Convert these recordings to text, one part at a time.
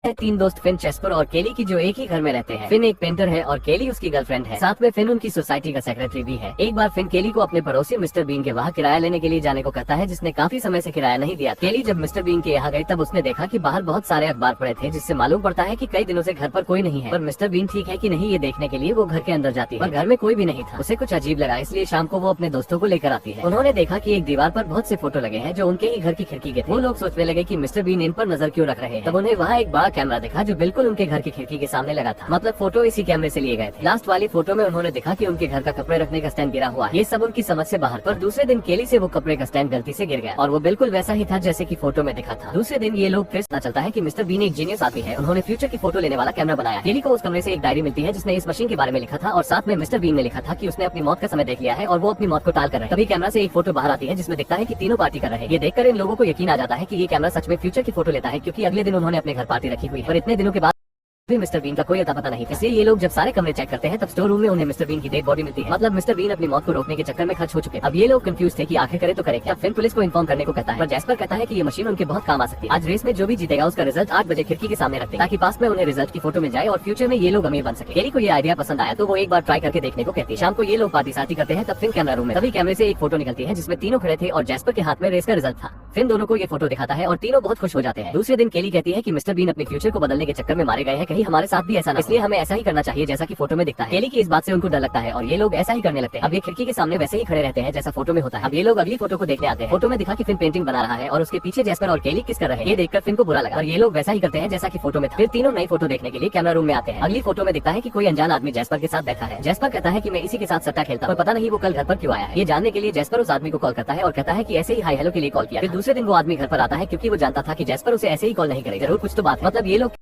तीन दोस्त फिन, चेस्पर और केली की जो एक ही घर में रहते हैं। फिन एक पेंटर है और केली उसकी गर्लफ्रेंड है। साथ में फिन उनकी सोसाइटी का सेक्रेटरी भी है। एक बार फिन केली को अपने पड़ोसी मिस्टर बीन के वहाँ किराया लेने के लिए जाने को कहता है, जिसने काफी समय से किराया नहीं दिया। केली जब मिस्टर बीन के यहाँ गई तब उसने देखा कि बाहर बहुत सारे अखबार पड़े थे, जिससे मालूम पड़ता है कि कई दिनों से घर पर कोई नहीं है। पर मिस्टर बीन ठीक है कि नहीं ये देखने के लिए वो घर के अंदर जाती है, पर घर में कोई भी नहीं था। उसे कुछ अजीब लगा, इसलिए शाम को वो अपने दोस्तों को लेकर आती है। उन्होंने देखा कि एक दीवार पर बहुत से फोटो लगे हैं जो उनके ही घर की खिड़की के थे। वो लोग सोचने लगे कि मिस्टर बीन इन पर नजर क्यों रख रहे हैं। तब उन्हें वहाँ एक बड़ा कैमरा दिखा जो बिल्कुल उनके घर की खिड़की के सामने लगा था। मतलब फोटो इसी कैमरे से लिए गए थे। लास्ट वाली फोटो में उन्होंने देखा कि उनके घर का कपड़े रखने का स्टैंड गिरा हुआ है। ये सब उनकी समझ से बाहर। पर दूसरे दिन केली से वो कपड़े का स्टैंड गलती से गिर गया और वो बिल्कुल वैसा ही था जैसे कि फोटो में दिखा था। दूसरे दिन ये लोग फिर पता चलता है कि मिस्टर बीन एक जीनियस आदमी है। उन्होंने फ्यूचर की फोटो लेने वाला कैमरा बनाया। केली को उस कमरे से एक डायरी मिलती है जिसमें इस मशीन के बारे में लिखा था और साथ में मिस्टर बीन ने लिखा था कि उसने अपनी मौत का समय देख लिया है और वो अपनी मौत को टाल कर रहे हैं। तभी कैमरा से एक फोटो बाहर आती है जिसमें दिखता है कि तीनों पार्टी कर रहे हैं। ये देखकर इन लोगों को यकीन आ जाता है कि ये कैमरा सच में फ्यूचर की फोटो लेता है, क्योंकि अगले दिन उन्होंने अपने घर पार्टी रखी हुई है। पर इतने दिनों के बाद फिर मिस्टर बीन का कोई अता पता नहीं था। इसलिए ये लोग जब सारे कमरे चेक करते हैं तब स्टोर रूम में उन्हें मिस्टर बीन की डेड बॉडी मिलती है। मतलब मिस्टर बीन अपनी मौत को रोकने के चक्कर में खर्च हो चुके। अब ये लोग कंफ्यूज थे कि आखिर करे तो करे क्या। फिर पुलिस को इन्फॉर्म करने को कहता है, पर जैस्पर कहता है कि ये मशीन उनके बहुत काम आ सकती है। आज रेस में जो भी जीतेगा उसका रिजल्ट 8 बजे खिड़की के सामने रखते हैं, ताकि पास में उन्हें रिजल्ट की फोटो मिल जाए और फ्यूचर में ये लोग अमीर बन सके। केली को ये आइडिया पसंद आया तो वो एक बार ट्राई करके देखने को कहती है। शाम को ये लोग पार्टी सार्टी करते हैं। तब फिर कैमरा रूम में तभी कैमरे से एक फोटो निकलती है जिसमें तीनों खड़े थे और जैस्पर के हाथ में रेस का रिजल्ट था। फिर दोनों को ये फोटो दिखाता है और तीनों बहुत खुश हो जाते हैं। दूसरे दिन केली कहती है कि मिस्टर बीन अपने फ्यूचर को बदलने के चक्कर में मारे गए हैं, कहीं हमारे साथ भी ऐसा ना, इसलिए हमें ऐसा ही करना चाहिए जैसा कि फोटो में दिखता है। केली की इस बात से उनको डर लगता है और ये लोग ऐसा ही करने लगते हैं। अब ये खिड़की के सामने वैसे ही खड़े रहते हैं जैसा फोटो में होता है। अब ये लोग अगली फोटो को देखने आते हैं। फोटो में दिखा कि फिन पेंटिंग बना रहा है और उसके पीछे जैस्पर और केली किस कर रहे हैं। ये देखकर फिन को बुरा लगा और ये लोग वैसा ही करते हैं जैसा कि फोटो में था। फिर तीनों नई फोटो देखने के लिए कैमरा रूम में आते हैं। अगली फोटो में दिखता है कि कोई अनजान आदमी जैस्पर के साथ बैठा है। जैस्पर कहता है कि मैं इसी के साथ सट्टा खेलता हूं, पर पता नहीं वो कल घर पर क्यों आया है। ये जानने के लिए जैस्पर उस आदमी को कॉल करता है और कहता है कि ऐसे ही हाई हेलो के लिए कॉल किया। फिर दूसरे दिन वो आदमी घर पर आता है क्योंकि वो जानता था कि जैस्पर उसे ऐसे ही कॉल नहीं करेगा, जरूर कुछ तो बात। मतलब ये लोग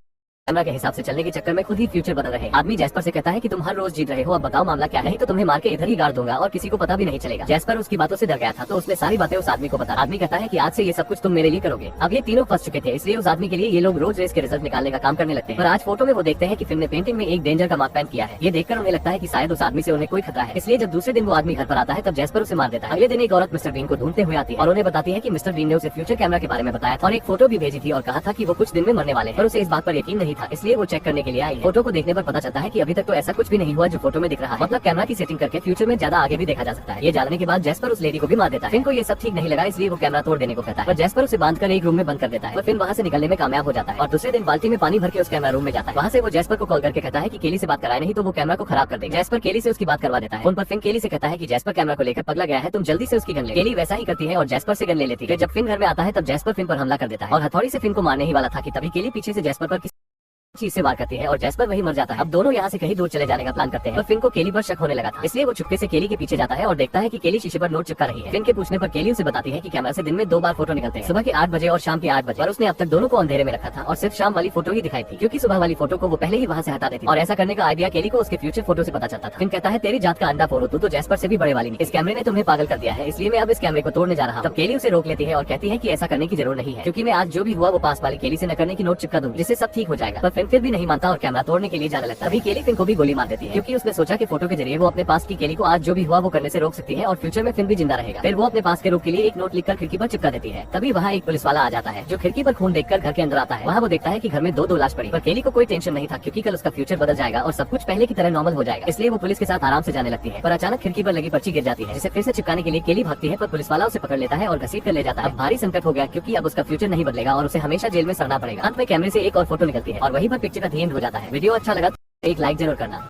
कैमरा के हिसाब से चलने के चक्कर में खुद ही फ्यूचर बदल रहे हैं। आदमी जैस्पर से कहता है कि तुम हर रोज जीत रहे हो, अब बताओ मामला क्या है, नहीं तो तुम्हें मार के इधर ही गाड़ दूंगा और किसी को पता भी नहीं चलेगा। जैस्पर उसकी बातों से डर गया था तो उसने सारी बातें उस आदमी को बता। आदमी कहता है कि आज से ये सब कुछ तुम मेरे लिए करोगे। अब ये तीनों फंस चुके थे, इसलिए उस आदमी के लिए ये लोग रोज रेस के रिजल्ट निकालने का काम करने लगते हैं। पर आज फोटो में वो देखते हैं कि फिन ने पेंटिंग में एक डेंजर का मार्क पेन किया है। ये देखकर उन्हें लगता है कि शायद उस आदमी से उन्हें कोई खतरा है। इसलिए जब दूसरे दिन वो आदमी घर पर आता है तब जैस्पर उसे मार देता है। अगले दिन एक औरत मिस्टर बीन को ढूंढते हुए आती है और उन्हें बताती है कि मिस्टर बीन ने उसे फ्यूचर कैमरा के बारे में बताया और एक फोटो भी भेजी थी और कहा था कि वो कुछ दिन में मरने वाले हैं। पर उसे इस बात पर यकीन नहीं था, इसलिए वो चेक करने के लिए आई। फोटो को देखने पर पता चलता है कि अभी तक तो ऐसा कुछ भी नहीं हुआ जो फोटो में दिख रहा है। मतलब कैमरा की सेटिंग करके फ्यूचर में ज्यादा आगे भी देखा जा सकता है। ये जानने के बाद जैस्पर उस लेडी को भी मार देता है। फिन को ये सब ठीक नहीं लगा, इसलिए वो कैमरा तोड़ देने को कहता है, पर जैस्पर उसे बांधकर एक रूम में बंद कर देता है। पर फिन वहाँ से निकलने में कामयाब हो जाता है और दूसरे दिन बाल्टी में पानी भर के उस कैमरा रूम में जाता है। वहाँ से वो जैस्पर को कॉल करके कहता है कि केली से बात कराए, नहीं तो वो कैमरा को खराब कर देगा। जैस्पर केली से उसकी बात करवा देता है। फोन पर फिन केली से कहता है कि जैस्पर कैमरा को लेकर पगला गया है, तुम जल्दी से उसकी गन ले। केली वैसा ही करती है और जैस्पर से गन ले लेती है। जब फिन घर में आता है तब जैस्पर फिन पर हमला कर देता है और हथौड़ी से फिन को मारने ही वाला था कि तभी केली पीछे से जैस्पर पर चीज से वार करती है और जैस्पर वही मर जाता है। अब दोनों यहाँ से कहीं दूर चले जाने का प्लान करते हैं, पर फिन को केली पर शक होने लगा था, इसलिए वो चुपके से केली के पीछे जाता है और देखता है कि केली शीशे पर नोट चिपका रही है। फिन के पूछने पर केली उसे बताती है कि कैमरा से दिन में 2 बार फोटो निकलते हैं, सुबह के 8 बजे और शाम के 8 बजे। और उसने अब तक दोनों को अंधेरे में रखा था और सिर्फ शाम वाली फोटो ही दिखाई थी, क्योंकि सुबह वाली फोटो को वो पहले ही वहाँ से हटा देती। और ऐसा करने का आइडिया केली को उसके फ्यूचर फोटो से पता चलता था। फिन कहता है, तेरी जात का अंडा फोड़ो, तू तो जैस्पर से भी बड़े वाली नहीं। इस कैमरे ने तुम्हें पागल कर दिया है, इसलिए मैं अब इस कैमरे को तोड़ने जा रहा हूँ। तब केली उसे रोक लेती है और कहती है कि ऐसा करने की जरूरत नहीं है, क्योंकि मैं आज जो भी हुआ वो पास वाली केली से न करने की नोट चिपका दूंगी, जिससे सब ठीक हो जाएगा। पर फिन फिर भी नहीं मानता और कैमरा तोड़ने के लिए जाने लगता है। अभी केली फिन को भी गोली मार देती है, क्योंकि उसने सोचा कि फोटो के जरिए वो अपने पास की केली को आज जो भी हुआ वो करने से रोक सकती है और फ्यूचर में फिन भी जिंदा रहेगा। फिर वो अपने पास के रूप के लिए एक नोट लिखकर खिड़की पर चिपका देती है। तभी वहाँ एक पुलिस वाला आ जाता है, जो खिड़की पर खून देखकर घर के अंदर आता है। वहाँ वो देखता है कि घर में दो लाश पड़ी, पर केली को कोई टेंशन नहीं था, क्योंकि कल उसका फ्यूचर बदल जाएगा और सब कुछ पहले की तरह नॉर्मल हो जाएगा। इसलिए वो पुलिस के साथ आराम से जाने लगती है। पर अचानक खिड़की पर लगी पर्ची गिर जाती है, जिसे फिर से चिपकाने के लिए केली भागती है, पर पुलिस वाला उसे पकड़ लेता है और घसीट कर ले जाता है। अब भारी संकट हो गया, क्योंकि अब उसका फ्यूचर नहीं बदलेगा और उसे हमेशा जेल में सड़ना पड़ेगा। अंत में कैमरे से एक और फोटो निकलती है और वहीं पर पिक्चर का दी एंड हो जाता है। वीडियो अच्छा लगा तो एक लाइक जरूर करना।